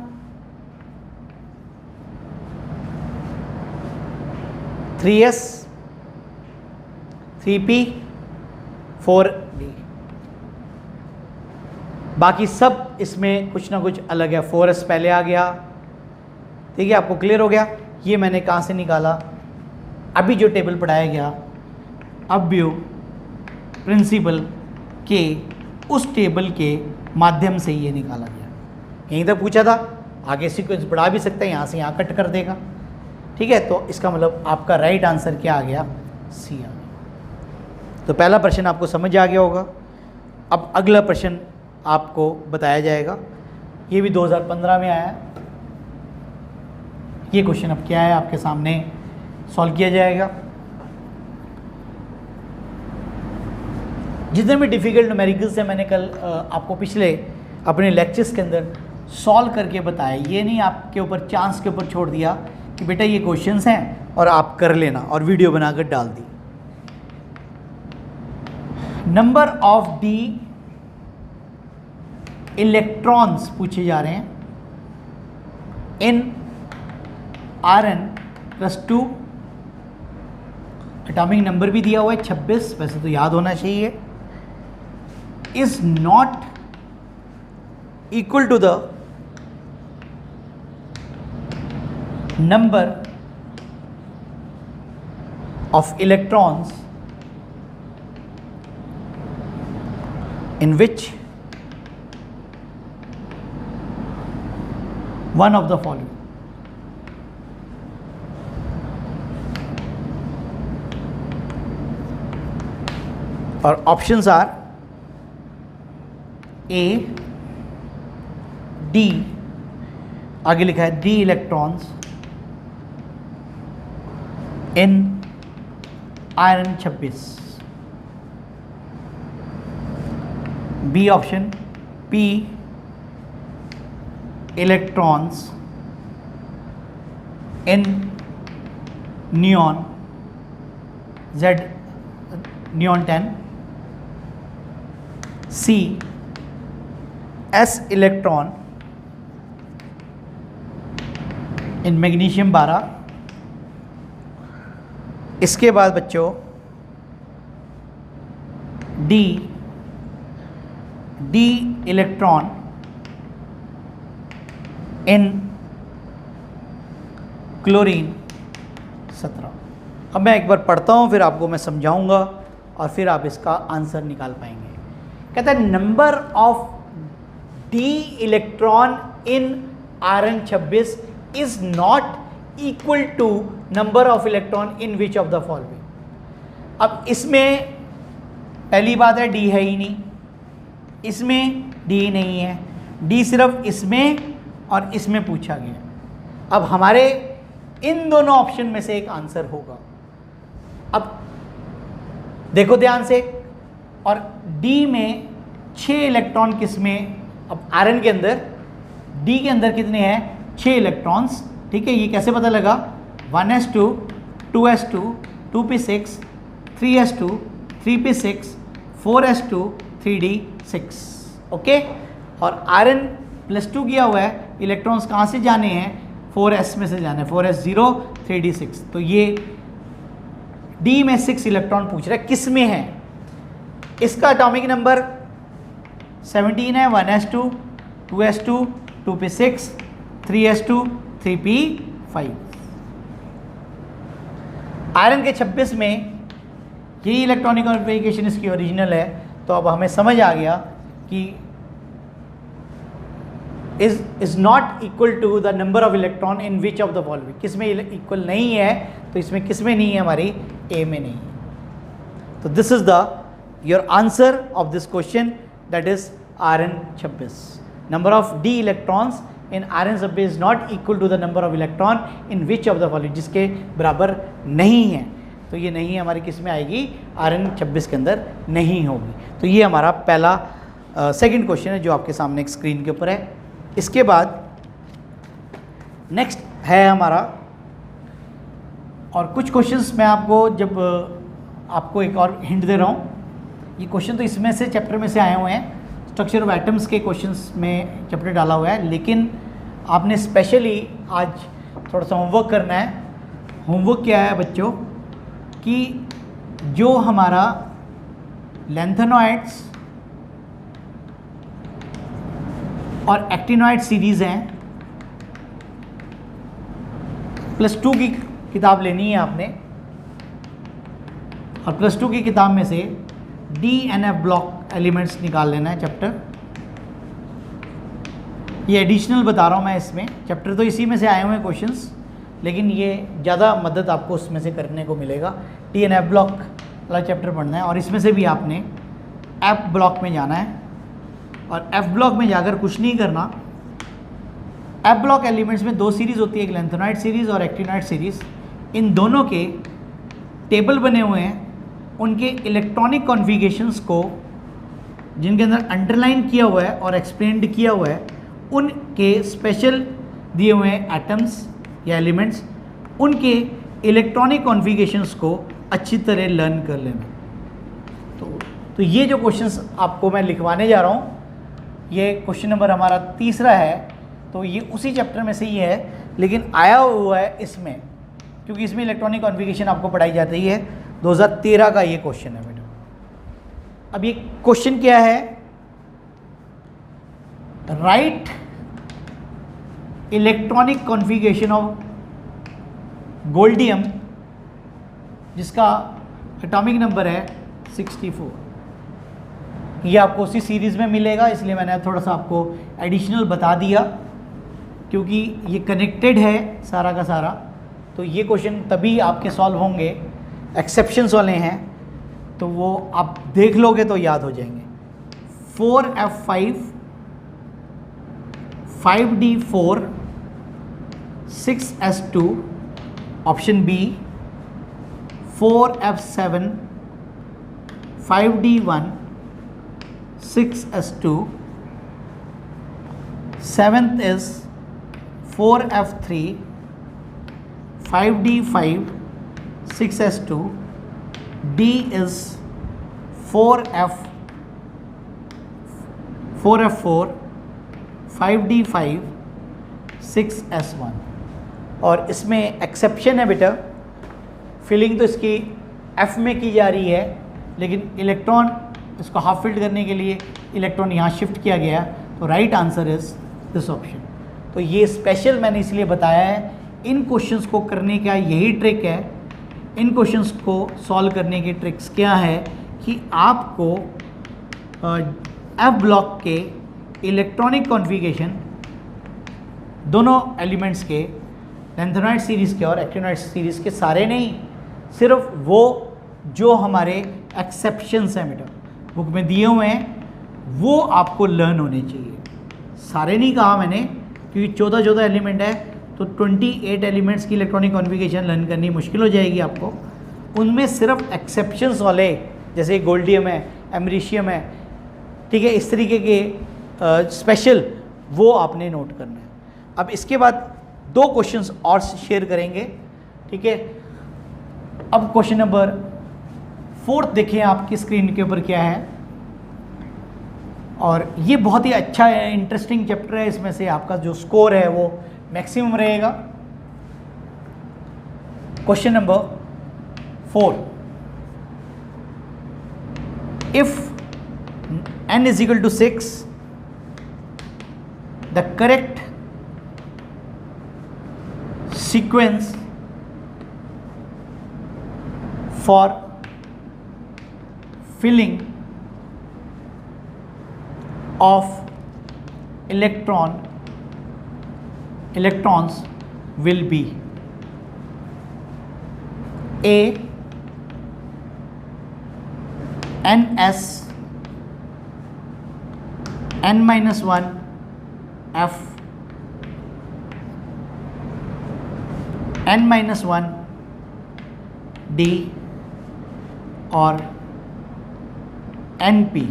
थ्री एस, 3P, 4D, बाकी सब इसमें कुछ ना कुछ अलग है। 4S पहले आ गया, ठीक है, आपको क्लियर हो गया। ये मैंने कहाँ से निकाला, अभी जो टेबल पढ़ाया गया, अबव्यू प्रिंसिपल के उस टेबल के माध्यम से ये निकाला गया। यहीं तक पूछा था, आगे सीक्वेंस बढ़ा भी सकते हैं, यहाँ से यहाँ कट कर देगा, ठीक है। तो इसका मतलब आपका राइट आंसर क्या आ गया, सी आ गया। तो पहला प्रश्न आपको समझ आ गया होगा। अब अगला प्रश्न आपको बताया जाएगा, ये भी 2015 में आया है। ये क्वेश्चन अब क्या है, आपके सामने सॉल्व किया जाएगा। जितने भी डिफ़िकल्ट न्यूमेरिकल्स हैं मैंने कल आपको पिछले अपने लेक्चर्स के अंदर सॉल्व करके बताया। ये नहीं आपके ऊपर चांस के ऊपर छोड़ दिया कि बेटा ये क्वेश्चंस हैं और आप कर लेना और वीडियो बनाकर डाल दी। नंबर ऑफ डी इलेक्ट्रॉन्स पूछे जा रहे हैं इन Rn+2, एटॉमिक नंबर भी दिया हुआ है 26, वैसे तो याद होना चाहिए, is not equal to the number of electrons in which one of the following. और ऑप्शंस आर ए, डी, आगे लिखा है d electrons in iron 26, B option p electrons in neon Z neon 10, C s electron in magnesium 12। इसके बाद बच्चों D electron in chlorine 17। अब मैं एक बार पढ़ता हूँ, फिर आपको मैं समझाऊंगा और फिर आप इसका आंसर निकाल पाएंगे। कहता है number of d electron in Rn 26 is not equal to number of electron in which of the following. अब इसमें पहली बात है डी है ही नहीं, इसमें डी नहीं है, डी सिर्फ इसमें और इसमें पूछा गया। अब हमारे इन दोनों ऑप्शन में से एक आंसर होगा। अब देखो ध्यान से, और डी में 6 इलेक्ट्रॉन किसमें, अब आयरन के अंदर डी के अंदर कितने हैं, 6 इलेक्ट्रॉन्स, ठीक है। ये कैसे पता लगा, 1s2, 2s2, 2p6, 3s2, 3p6, 4s2, 3d6, okay. और Rn+2 किया हुआ है, इलेक्ट्रॉन्स कहाँ से जाने हैं, 4s में से जाने हैं, 4s0, 3d6। तो ये डी में 6 इलेक्ट्रॉन पूछ रहा है, किस में है। इसका एटॉमिक नंबर 17 है, 1s2, 2s2, 2p6, 3s2, 3p5। Iron के 26 में यही इलेक्ट्रॉनिक कॉन्फ़िगरेशन इसकी ओरिजिनल है। तो अब हमें समझ आ गया कि is not equal to the number of electron in which of the following. किस में इक्वल नहीं है, तो इसमें किस में नहीं है, हमारी ए में नहीं है। तो this is the your answer of this question, that is Rn 26। Number of d electrons in Rn 26 is not equal to the number of electron in which of the following, जिसके बराबर नहीं है। तो ये नहीं हमारी किस में आएगी, Rn 26 के अंदर नहीं होगी। तो ये हमारा पहला सेकंड क्वेश्चन है जो आपके सामने एक स्क्रीन के ऊपर है। इसके बाद नेक्स्ट है हमारा और कुछ क्वेश्चंस मैं आपको जब आपको एक और हिंट दे रहा हूँ, ये क्वेश्चन तो इसमें से चैप्टर में से आए हुए हैं, स्ट्रक्चर ऑफ एटम्स के क्वेश्चंस में चैप्टर डाला हुआ है, लेकिन आपने स्पेशली आज थोड़ा सा होमवर्क करना है। होमवर्क क्या है बच्चों कि जो हमारा लैंथेनॉइड्स और एक्टिनॉइड सीरीज़ हैं, +2 की किताब लेनी है आपने और +2 की किताब में से DNF ब्लॉक एलिमेंट्स निकाल लेना है चैप्टर। ये एडिशनल बता रहा हूँ मैं, इसमें चैप्टर तो इसी में से आए हुए हैं क्वेश्चंस, लेकिन ये ज़्यादा मदद आपको उसमें से करने को मिलेगा। DNF ब्लॉक वाला चैप्टर पढ़ना है और इसमें से भी आपने F ब्लॉक में जाना है और F ब्लॉक में जाकर कुछ नहीं करना। F ब्लॉक एलिमेंट्स में 2 सीरीज़ होती है, एक लैंथेनॉइड सीरीज़ और एक्टिनॉइड सीरीज़। इन दोनों के टेबल बने हुए हैं, उनके इलेक्ट्रॉनिक कॉन्फ़िगरेशंस को जिनके अंदर अंडरलाइन किया हुआ है और एक्सप्लेन्ड किया हुआ है, उनके स्पेशल दिए हुए हैं एटम्स या एलिमेंट्स, उनके इलेक्ट्रॉनिक कॉन्फ़िगरेशंस को अच्छी तरह लर्न कर लेना। तो ये जो क्वेश्चंस आपको मैं लिखवाने जा रहा हूँ, ये क्वेश्चन नंबर हमारा 3 है, तो ये उसी चैप्टर में से ही है, लेकिन आया हुआ है इसमें, क्योंकि इसमें इलेक्ट्रॉनिक कॉन्फ़िगरेशन आपको पढ़ाई जाती है। 2013 का ये क्वेश्चन है बेटा। अब ये क्वेश्चन क्या है, write electronic configuration of gadolinium, जिसका एटॉमिक नंबर है 64। ये आपको उसी सीरीज़ में मिलेगा, इसलिए मैंने थोड़ा सा आपको एडिशनल बता दिया, क्योंकि ये कनेक्टेड है सारा का सारा। तो ये क्वेश्चन तभी आपके सॉल्व होंगे, एक्सेप्शंस वाले हैं, तो वो आप देख लोगे तो याद हो जाएंगे। 4F5, 5D4, 6S2, option B. 4F7, 5D1, 6S2, 7th is 4F3, 5D5, 6S2, D is 4F4, 5D5, 6S1। और इसमें एक्सेप्शन है बेटा, फिलिंग तो इसकी F में की जा रही है, लेकिन इलेक्ट्रॉन इसको हाफ फिल्ड करने के लिए इलेक्ट्रॉन यहाँ शिफ्ट किया गया, तो right answer is this option. तो ये स्पेशल मैंने इसलिए बताया है, इन क्वेश्चंस को करने का यही ट्रिक है। इन क्वेश्चंस को सॉल्व करने के ट्रिक्स क्या है कि आपको F ब्लॉक के इलेक्ट्रॉनिक कॉन्फ़िगरेशन दोनों एलिमेंट्स के, लैंथेनॉइड सीरीज़ के और एक्टिनॉइड सीरीज़ के, सारे नहीं, सिर्फ वो जो हमारे एक्सेप्शंस हैं बेटा बुक में दिए हुए हैं, वो आपको लर्न होने चाहिए। सारे नहीं कहा मैंने, क्योंकि 14 एलिमेंट है, तो 28 एलिमेंट्स की इलेक्ट्रॉनिक कॉन्फ़िगरेशन लर्न करनी मुश्किल हो जाएगी आपको। उनमें सिर्फ एक्सेप्शंस वाले, जैसे गोल्डियम है, एमरीशियम है, ठीक है, इस तरीके के स्पेशल, वो आपने नोट करना है। अब इसके बाद 2 क्वेश्चंस और शेयर करेंगे, ठीक है। अब क्वेश्चन नंबर 4 देखिए आपकी स्क्रीन के ऊपर क्या है, और ये बहुत ही अच्छा है, इंटरेस्टिंग चैप्टर है। इसमें से आपका जो स्कोर है वो मैक्सिमम रहेगा। Question number 4, if n is equal to 6, the correct sequence for filling of electrons will be A, ns n-1 f, n-1 d और np।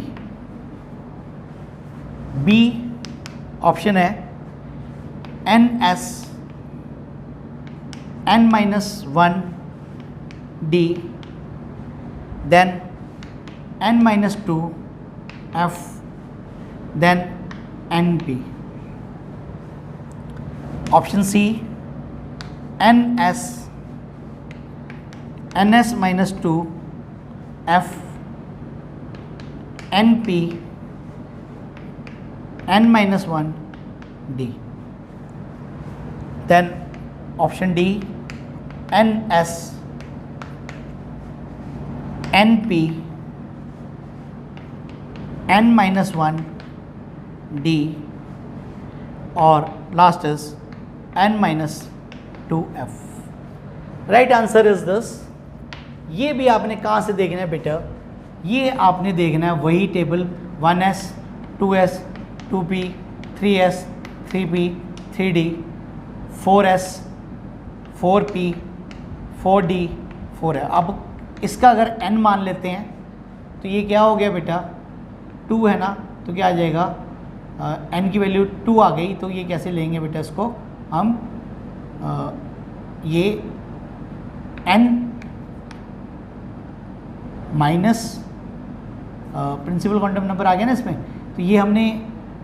बी ऑप्शन है ns n-1 D, then N minus 2 F, then NP. Option C, NS minus 2 F, NP, N minus 1 D. Then option D, NS, NP, N minus 1 D, और last is N minus 2F. Right answer is this. ये भी आपने कहाँ से देखना है बेटा? ये आपने देखना है वही table 1S, 2S, 2P, 3S, 3P, 3D, 4S, 4P, 4D, 4 है. अब इसका अगर n मान लेते हैं तो ये क्या हो गया बेटा? 2 है ना, तो क्या आ जाएगा? n की वैल्यू 2 आ गई. तो ये कैसे लेंगे बेटा इसको हम? ये n minus principal quantum number आ गया ना इसमें. तो ये हमने,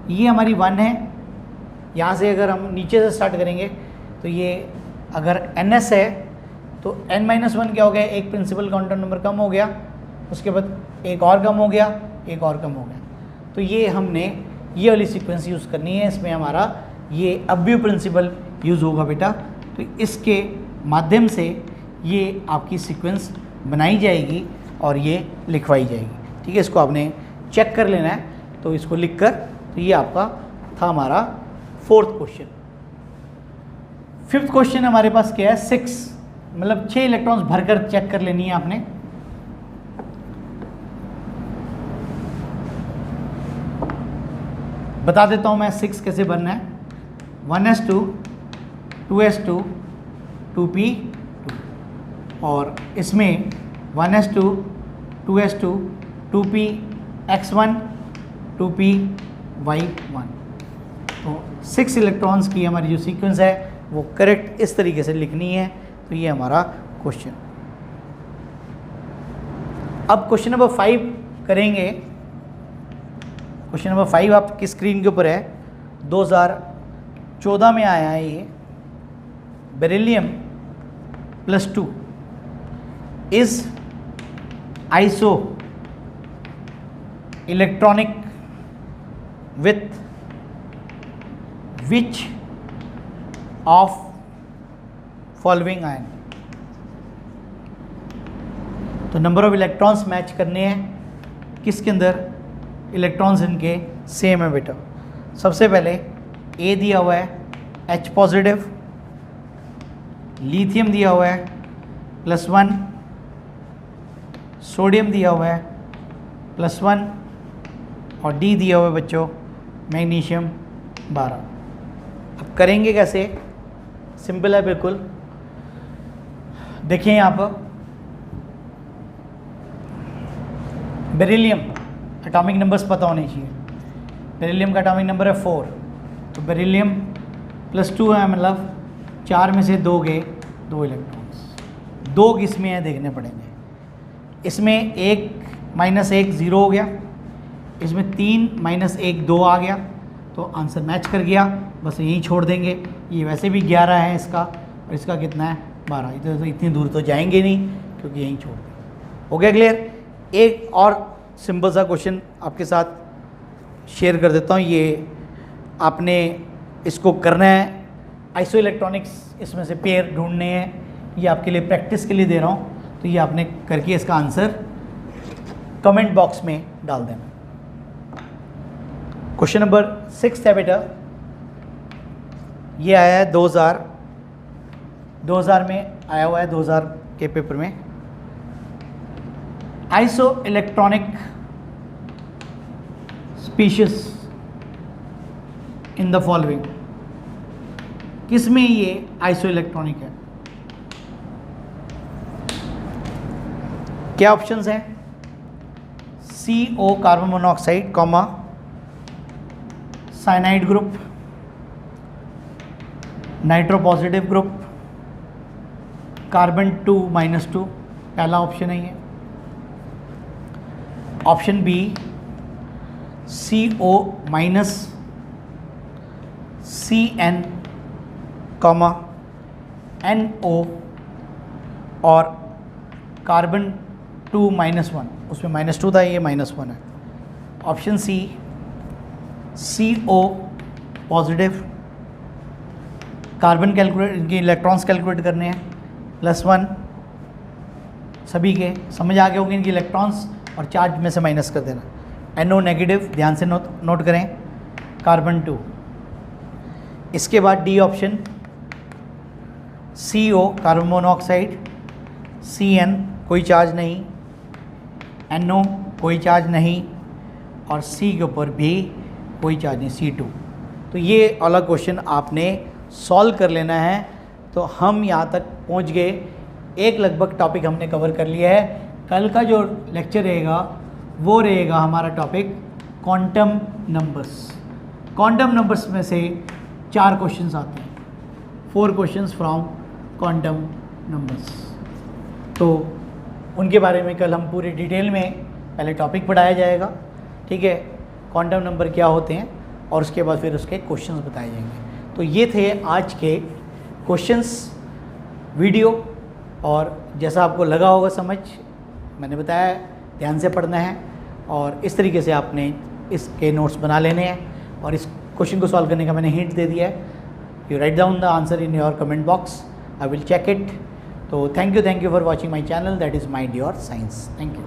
ये हमारी 1 है. यहाँ से अगर हम नीचे से स्टार्ट करेंगे तो ये अगर ns है तो n माइनस 1 क्या हो गया? एक प्रिंसिपल क्वांटम नंबर कम हो गया, उसके बाद एक और कम हो गया, एक और कम हो गया. तो ये हमने ये वाली सीक्वेंस यूज़ करनी है. इसमें हमारा ये अब्यू प्रिंसिपल यूज़ होगा बेटा. तो इसके माध्यम से ये आपकी सीक्वेंस बनाई जाएगी और ये लिखवाई जाएगी. ठीक है, इसको आपने चेक कर लेना है. तो इसको लिख कर, तो ये आपका था हमारा 4th क्वेश्चन. 5th क्वेश्चन हमारे पास क्या है? 6, मतलब 6 इलेक्ट्रॉन्स भरकर चेक कर लेनी है आपने. बता देता हूं मैं 6 कैसे भरना है. 1s2, 2s2, 2p2, और इसमें 1s2, 2s2, 2px1, 2py1. तो 6 इलेक्ट्रॉन्स की हमारी जो सीक्वेंस है वो करेक्ट इस तरीके से लिखनी है. तो ये हमारा क्वेश्चन. अब क्वेश्चन नंबर 5 करेंगे. क्वेश्चन नंबर 5 आपकी स्क्रीन के ऊपर है. 2014 में आया है ये. Beryllium +2 is iso electronic with which of following ion. तो नंबर ऑफ इलेक्ट्रॉन्स मैच करने हैं. किसके अंदर इलेक्ट्रॉन्स इनके सेम है बेटा. सबसे पहले A दिया हुआ है H पॉजिटिव, लिथियम दिया हुआ है +1, सोडियम दिया हुआ है +1, और D दिया हुआ है बच्चों मैग्नीशियम 12. अब करेंगे कैसे? सिंपल है बिल्कुल. देखिए यहाँ पर बेरिलियम एटॉमिक नंबर्स पता होने चाहिए. बेरिलियम का एटॉमिक नंबर है 4. तो बेरिलियम +2 है, मतलब 4 में से 2 गए 2 इलेक्ट्रॉन्स. 2 किस में है देखने पड़ेंगे. इसमें 1 - 1 0 हो गया. इसमें 3 - 1 2 आ गया. तो आंसर मैच कर गया. बस यहीं छोड़ देंगे. ये वैसे भी 11 है इसका, और इसका कितना है 12. इधर तो इतनी दूर तो जाएंगे नहीं, क्योंकि यहीं छोड़ देंगे. हो गया क्लियर? एक और सिंपल सा क्वेश्चन आपके साथ शेयर कर देता हूँ. ये आपने इसको करना है. आइसो इलेक्ट्रॉनिक्स इसमें से पेयर ढूंढने हैं. ये आपके लिए प्रैक्टिस के लिए दे रहा हूँ. तो ये आपने करके इसका आंसर कमेंट बॉक्स में डाल देना. क्वेश्चन नंबर 6 है बेटा. ये आया है 2000 में आया हुआ है, 2000 के पेपर में. Isoelectronic species in the following. किसमें ये आइसो इलेक्ट्रॉनिक है? क्या ऑप्शंस हैं? CO carbon monoxide, cyanide group, nitro positive group, carbon 2 - 2 पहला ऑप्शन है ये। Option B CO minus CN comma NO और कार्बन 2 -1, उसमें -2 था, ये -1 है। Option C CO positive, carbon calculate, इनके इलेक्ट्रॉन्स कैलकुलेट करने हैं, +1 सभी के, समझ आ गए होंगे इनके इलेक्ट्रॉन्स और चार्ज में से माइनस कर देना। NO नेगेटिव, ध्यान से नोट करें, कार्बन 2। इसके बाद D option CO carbon monoxide, CN कोई चार्ज नहीं, NO कोई चार्ज नहीं और C के ऊपर भी कोई चार्ज नहीं, C2। तो ये वाला क्वेश्चन आपने सॉल्व कर लेना है। तो हम यहाँ तक पहुँच गए, एक लगभग टॉपिक हमने कवर कर लिया है। कल का जो लेक्चर रहेगा वो रहेगा हमारा topic quantum numbers. Quantum numbers में से 4 क्वेश्चंस आते हैं, 4 क्वेश्चंस फ्रॉम क्वांटम नंबर्स। तो उनके बारे में कल हम पूरी डिटेल में पहले टॉपिक पढ़ाया जाएगा, ठीक है, क्वांटम नंबर क्या होते हैं और उसके बाद फिर उसके क्वेश्चंस बताए जाएंगे। तो ये थे आज के क्वेश्चंस वीडियो, और जैसा आपको लगा होगा समझ, मैंने बताया ध्यान से पढ़ना है और इस तरीके से आपने इसके नोट्स बना लेने हैं। और इस क्वेश्चन को सॉल्व करने का मैंने हिंट दे दिया है। You write down the answer in your comment box, I will check it. तो thank you for watching my channel, that is mind your science. Thank you.